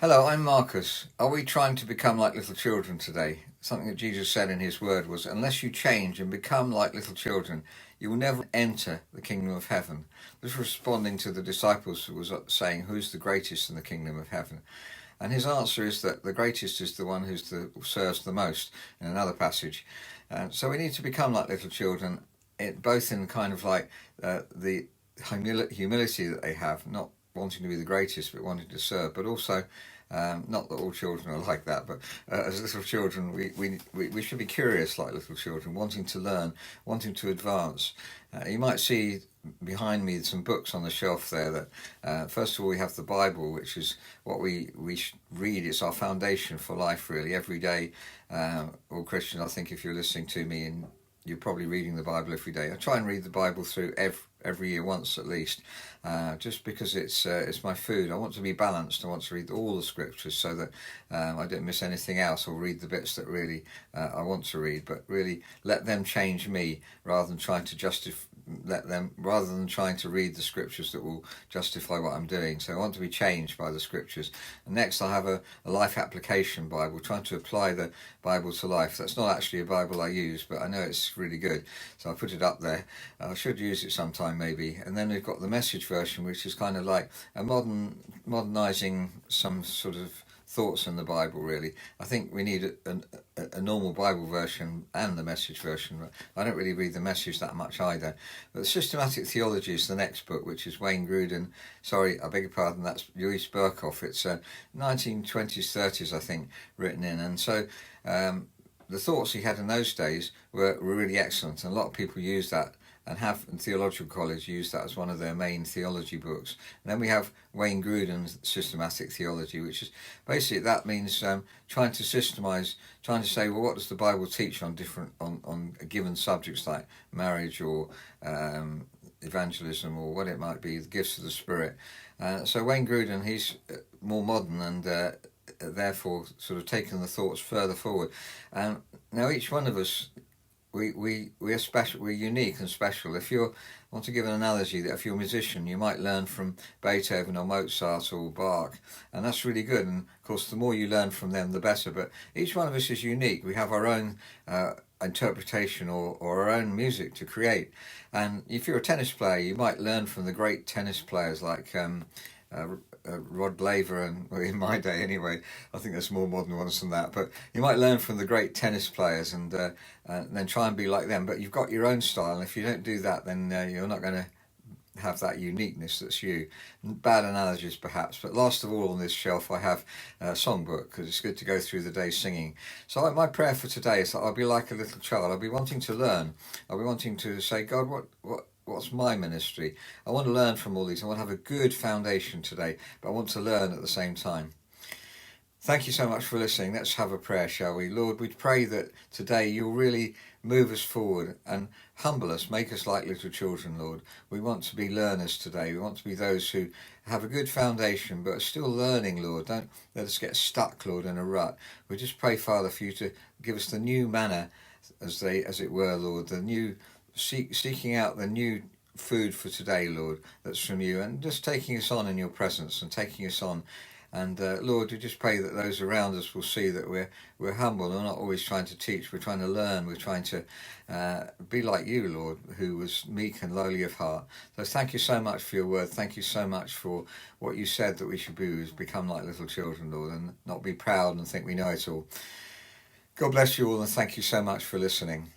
Hello, I'm Marcus. Are we trying to become like little children today? Something that Jesus said in his word was, unless you change and become like little children, you will never enter the kingdom of heaven. This was responding to the disciples who was saying, who's the greatest in the kingdom of heaven? And his answer is that the greatest is the one who serves the most in another passage. So we need to become like little children, both in kind of like the humility that they have, not wanting to be the greatest but wanting to serve, but also not that all children are like that, but as little children we should be curious like little children, wanting to learn, wanting to advance. You might see behind me some books on the shelf there that first of all we have the Bible, which is what we read. It's our foundation for life, really, every day. All Christians, I think, if you're listening to me, and you're probably reading the Bible every day. I try and read the Bible through every year once at least, just because it's my food. I want to be balanced. I want to read all the scriptures so that I don't miss anything else, or read the bits that really I want to read, but really let them change me rather than trying to rather than trying to read the scriptures that will justify what I'm doing. So I want to be changed by the scriptures. And next I'll have a life application Bible, trying to apply the Bible to life. That's not actually a Bible I use, but I know it's really good, so I put it up there. I should use it sometime maybe. And then we've got the Message version, which is kind of like a modernizing some sort of thoughts in the Bible, really. I think we need a normal Bible version and the Message version. I don't really read the Message that much either. But the Systematic Theology is the next book, which is Wayne Grudem. Sorry, I beg your pardon, that's Louis Berkhof. It's 1920s, 30s, I think, written in. And so the thoughts he had in those days were really excellent. And a lot of people use that, and have in theological college used that as one of their main theology books. And then we have Wayne Grudem's Systematic Theology, which is basically, that means trying to systemize, trying to say, well, what does the Bible teach on given subjects like marriage or evangelism, or what it might be, the gifts of the Spirit. So Wayne Grudem, he's more modern and therefore sort of taken the thoughts further forward. Now each one of us, we're special, we're unique and special. If you want to give an analogy, that if you're a musician, you might learn from Beethoven or Mozart or Bach, and that's really good. And of course, the more you learn from them, the better. But each one of us is unique. We have our own interpretation or our own music to create. And if you're a tennis player, you might learn from the great tennis players like Rod Laver, and well, in my day anyway, I think there's more modern ones than that, but you might learn from the great tennis players and then try and be like them. But you've got your own style, and if you don't do that, then you're not going to have that uniqueness that's you. Bad analogies perhaps, but last of all on this shelf I have a songbook, because it's good to go through the day singing. So my prayer for today is that I'll be like a little child. I'll be wanting to learn. I'll be wanting to say, God, what's my ministry? I want to learn from all these. I want to have a good foundation today, but I want to learn at the same time. Thank you so much for listening. Let's have a prayer, shall we? Lord, we pray that today you'll really move us forward and humble us, make us like little children, Lord. We want to be learners today. We want to be those who have a good foundation but are still learning, Lord. Don't let us get stuck, Lord, in a rut. We just pray, Father, for you to give us the new manna, as it were, Lord, the new seeking out the new food for today, Lord, that's from you, and just taking us on in your presence and taking us on. And Lord, we just pray that those around us will see that we're humble. We're not always trying to teach. We're trying to learn. We're trying to be like you, Lord, who was meek and lowly of heart. So thank you so much for your word. Thank you so much for what you said that we should do, is become like little children, Lord, and not be proud and think we know it all. God bless you all, and thank you so much for listening.